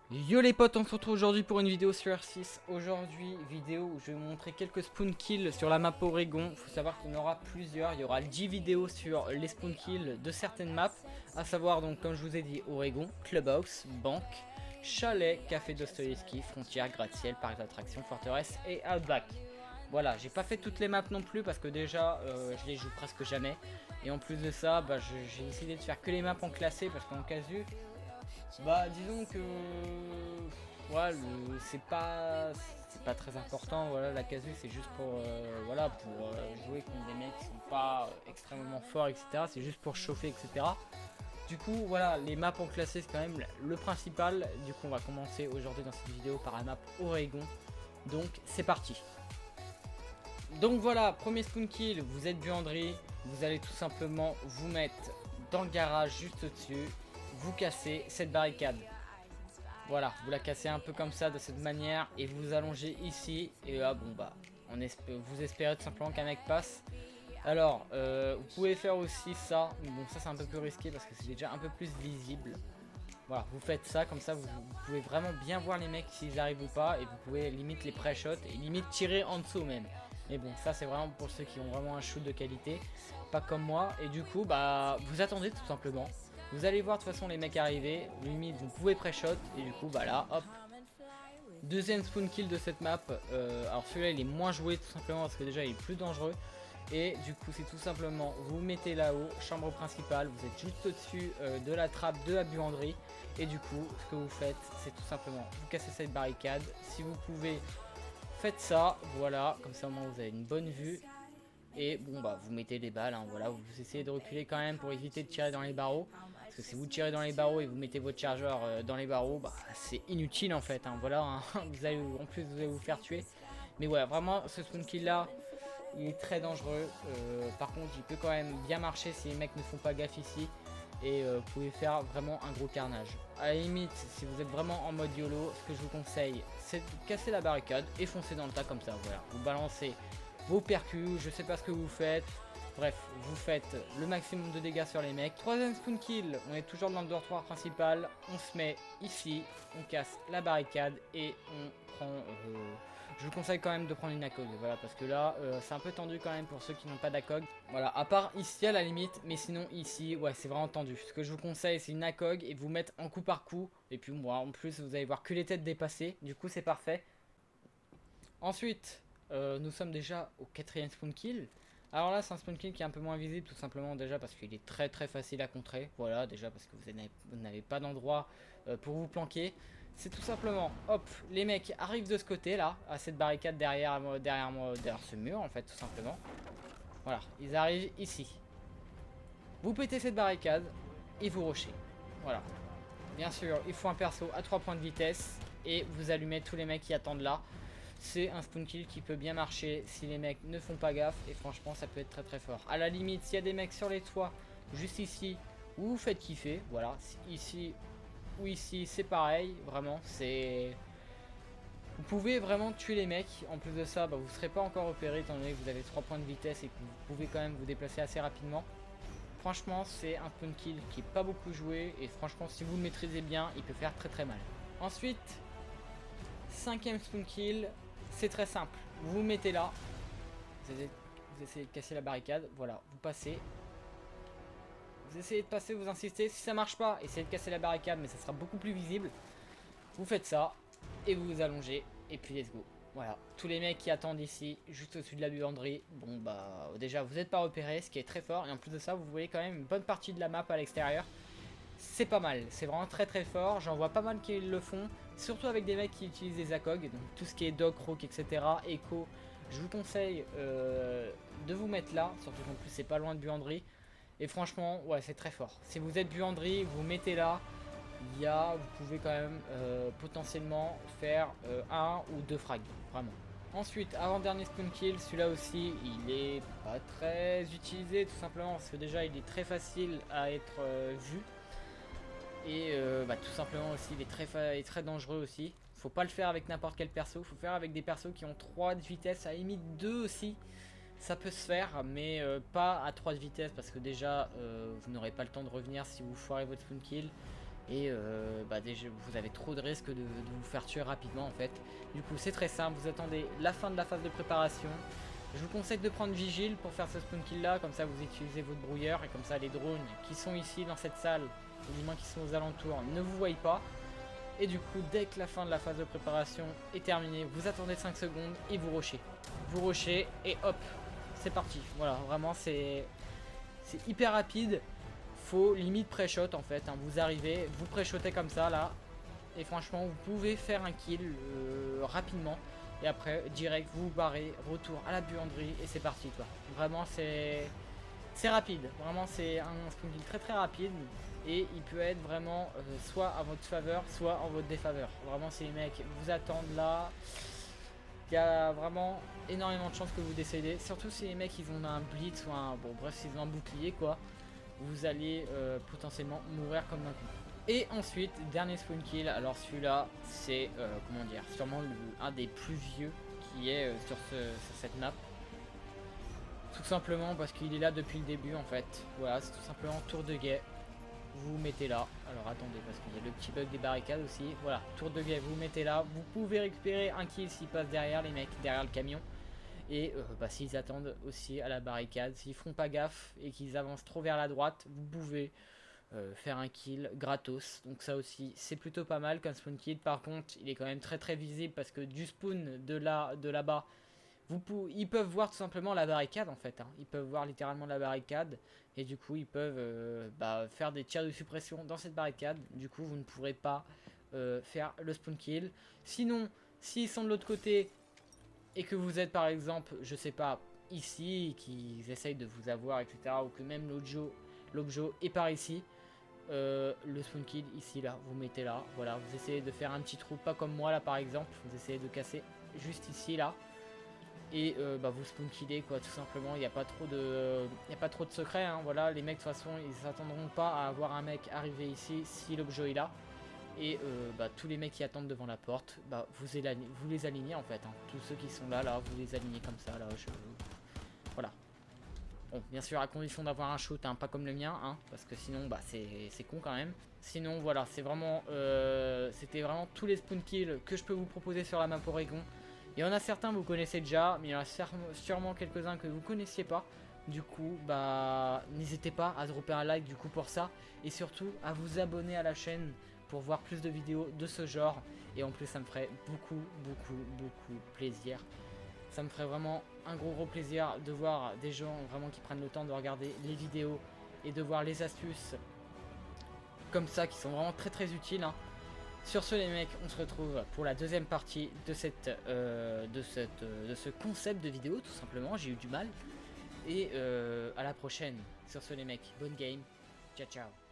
Yo les potes, on se retrouve aujourd'hui pour une vidéo sur R6. Aujourd'hui, vidéo où je vais vous montrer quelques spawn kills sur la map Oregon. Faut savoir qu'il y en aura plusieurs. Il y aura 10 vidéos sur les spawn kills de certaines maps. À savoir donc, comme je vous ai dit, Oregon, Clubhouse, Banque, Chalet, Café Dostoïevski, Frontière, Gratte-Ciel, Parc d'attractions, Forteresse et Outback. Voilà, j'ai pas fait toutes les maps non plus parce que déjà je les joue presque jamais. Et en plus de ça, j'ai décidé de faire que les maps en classé parce qu'en casu, disons que voilà, c'est pas très important. Voilà, la casu c'est juste pour voilà, pour jouer contre des mecs qui sont pas extrêmement forts, etc. C'est juste pour chauffer, etc. Du coup, voilà, les maps en classé c'est quand même le principal. Du coup, on va commencer aujourd'hui dans cette vidéo par la map Oregon. Donc, c'est parti. Donc voilà, premier spawn kill, vous êtes buanderie, vous allez tout simplement vous mettre dans le garage juste au-dessus, vous cassez cette barricade. Voilà, vous la cassez un peu comme ça, de cette manière, et vous allongez ici, et là, vous espérez tout simplement qu'un mec passe. Alors, vous pouvez faire aussi ça, mais bon, ça c'est un peu plus risqué parce que c'est déjà un peu plus visible. Voilà, vous faites ça, comme ça vous pouvez vraiment bien voir les mecs s'ils arrivent ou pas, et vous pouvez limite les pré-shots, et limite tirer en dessous même. Mais bon, ça c'est vraiment pour ceux qui ont vraiment un shoot de qualité, pas comme moi, et du coup, vous attendez tout simplement. Vous allez voir de toute façon les mecs arriver, limite vous pouvez pré-shot, et du coup, là, hop. Deuxième spawn kill de cette map, alors celui-là il est moins joué tout simplement parce que déjà il est plus dangereux. Et du coup c'est tout simplement, vous mettez là-haut, chambre principale, vous êtes juste au-dessus de la trappe de la buanderie. Et du coup ce que vous faites c'est tout simplement, vous cassez cette barricade, si vous pouvez faites ça, voilà, comme ça au moins vous avez une bonne vue. Et bon vous mettez des balles, hein, voilà, vous essayez de reculer quand même pour éviter de tirer dans les barreaux. Parce que si vous tirez dans les barreaux et vous mettez votre chargeur dans les barreaux, c'est inutile en fait, hein, voilà, hein, en plus vous allez vous faire tuer. Mais voilà, vraiment ce spawn kill là, il est très dangereux. Par contre, il peut quand même bien marcher si les mecs ne font pas gaffe ici. Et vous pouvez faire vraiment un gros carnage. À la limite, si vous êtes vraiment en mode YOLO, ce que je vous conseille, c'est de casser la barricade et foncer dans le tas comme ça. Voilà, vous balancez vos percus, je sais pas ce que vous faites. Bref, vous faites le maximum de dégâts sur les mecs. Troisième spawn kill, on est toujours dans le dortoir principal. On se met ici, on casse la barricade et on prend... je vous conseille quand même de prendre une ACOG, voilà, parce que là, c'est un peu tendu quand même pour ceux qui n'ont pas d'ACOG. Voilà, à part ici à la limite, mais sinon ici, ouais, c'est vraiment tendu. Ce que je vous conseille, c'est une ACOG et vous mettre en coup par coup. Et puis moi, en plus, vous allez voir que les têtes dépasser. Du coup, c'est parfait. Ensuite, nous sommes déjà au quatrième spawn kill. Alors là, c'est un spawn kill qui est un peu moins visible, tout simplement déjà parce qu'il est très très facile à contrer. Voilà, déjà parce que vous n'avez pas d'endroit pour vous planquer. C'est tout simplement, hop, les mecs arrivent de ce côté là, à cette barricade derrière moi, derrière ce mur en fait, tout simplement. Voilà, ils arrivent ici. Vous pétez cette barricade et vous rushez. Voilà. Bien sûr, il faut un perso à 3 points de vitesse et vous allumez tous les mecs qui attendent là. C'est un spawn kill qui peut bien marcher si les mecs ne font pas gaffe et franchement ça peut être très très fort. À la limite, s'il y a des mecs sur les toits, juste ici, vous vous faites kiffer, voilà, ici ou ici c'est pareil, vraiment, c'est... Vous pouvez vraiment tuer les mecs, en plus de ça, vous serez pas encore repéré étant donné que vous avez 3 points de vitesse et que vous pouvez quand même vous déplacer assez rapidement. Franchement, c'est un spawn kill qui est pas beaucoup joué et franchement, si vous le maîtrisez bien, il peut faire très très mal. Ensuite, cinquième spawn kill, c'est très simple. Vous vous mettez là, vous essayez de casser la barricade, voilà, vous passez. Vous essayez de passer, vous insistez. Si ça marche pas, essayez de casser la barricade, mais ça sera beaucoup plus visible. Vous faites ça et vous vous allongez et puis let's go. Voilà, tous les mecs qui attendent ici, juste au-dessus de la buanderie, déjà vous n'êtes pas repéré, ce qui est très fort. Et en plus de ça, vous voyez quand même une bonne partie de la map à l'extérieur. C'est pas mal, c'est vraiment très très fort. J'en vois pas mal qui le font, surtout avec des mecs qui utilisent des ACOG, donc tout ce qui est Doc, Rook, etc. Echo. Je vous conseille de vous mettre là, surtout qu'en plus c'est pas loin de buanderie. Et franchement, ouais, c'est très fort. Si vous êtes buanderie, vous mettez là. Vous pouvez quand même potentiellement faire un ou deux frags, vraiment. Ensuite, avant-dernier spawn kill, celui-là aussi, il est pas très utilisé, tout simplement parce que déjà, il est très facile à être vu. Et tout simplement aussi, il est très dangereux aussi. Faut pas le faire avec n'importe quel perso, faut faire avec des persos qui ont 3 de vitesse, à la limite 2 aussi. Ça peut se faire, mais pas à 3 de vitesse parce que déjà, vous n'aurez pas le temps de revenir si vous foirez votre spawn kill. Et bah déjà vous avez trop de risques de vous faire tuer rapidement en fait. Du coup c'est très simple, vous attendez la fin de la phase de préparation. Je vous conseille de prendre Vigile pour faire ce spawn kill là, comme ça vous utilisez votre brouilleur et comme ça les drones qui sont ici dans cette salle, ou du moins qui sont aux alentours, ne vous voient pas. Et du coup dès que la fin de la phase de préparation est terminée, vous attendez 5 secondes et vous rushez. Vous rushez et hop, c'est parti. Voilà, vraiment c'est hyper rapide. Faut limite pré-shot en fait, hein. Vous arrivez, vous pré-shotez comme ça là, et franchement vous pouvez faire un kill rapidement, et après direct vous barrez, retour à la buanderie et c'est parti quoi. Vraiment c'est rapide, vraiment c'est un spawn kill très rapide, et il peut être vraiment soit à votre faveur, soit en votre défaveur. Vraiment si les mecs vous attendent là, il y a vraiment énormément de chances que vous décédez, surtout si les mecs ils ont un blitz ou un, bon bref s'ils ont un bouclier quoi. Vous allez potentiellement mourir comme d'un coup. Et ensuite, dernier spawn kill, alors celui-là, c'est, comment dire, sûrement un des plus vieux qui est sur cette map. Tout simplement parce qu'il est là depuis le début en fait. Voilà, c'est tout simplement tour de guet. Vous vous mettez là. Alors attendez, parce qu'il y a le petit bug des barricades aussi. Voilà, tour de guet, vous vous mettez là. Vous pouvez récupérer un kill s'il passe derrière les mecs, derrière le camion. Et bah, s'ils attendent aussi à la barricade, s'ils font pas gaffe et qu'ils avancent trop vers la droite, vous pouvez faire un kill gratos. Donc ça aussi c'est plutôt pas mal comme spawn kill. Par contre il est quand même très visible parce que du spawn de là-bas, ils peuvent voir tout simplement la barricade en fait, hein. Ils peuvent voir littéralement la barricade et du coup ils peuvent bah, faire des tirs de suppression dans cette barricade. Du coup vous ne pourrez pas faire le spawn kill. Sinon s'ils sont de l'autre côté et que vous êtes par exemple, je sais pas, ici, qu'ils essayent de vous avoir, etc., ou que même l'objet est par ici, le spawn kill ici, là, vous mettez là, voilà, vous essayez de faire un petit trou, pas comme moi là par exemple, vous essayez de casser juste ici, là, et bah, vous spawn killez quoi, tout simplement, il n'y a pas trop de secret, hein, voilà, les mecs de toute façon, ils s'attendront pas à avoir un mec arrivé ici si l'objet est là. Et bah, tous les mecs qui attendent devant la porte, bah, vous les alignez en fait, hein. Tous ceux qui sont là, vous les alignez comme ça, là, voilà. Bon, bien sûr, à condition d'avoir un shoot, hein, pas comme le mien, hein, parce que sinon, bah, c'est con quand même. Sinon, voilà, c'est vraiment, c'était vraiment tous les spawn kills que je peux vous proposer sur la map Oregon. Il y en a certains vous connaissez déjà, mais il y en a sûrement quelques-uns que vous connaissiez pas. Du coup, bah, n'hésitez pas à dropper un like du coup pour ça, et surtout à vous abonner à la chaîne pour voir plus de vidéos de ce genre. Et en plus ça me ferait beaucoup plaisir. Ça me ferait vraiment un gros plaisir de voir des gens vraiment qui prennent le temps de regarder les vidéos et de voir les astuces comme ça qui sont vraiment très utiles, hein. Sur ce les mecs, on se retrouve pour la deuxième partie de ce concept de vidéo tout simplement. J'ai eu du mal. Et à la prochaine. Sur ce les mecs, bonne game. Ciao ciao.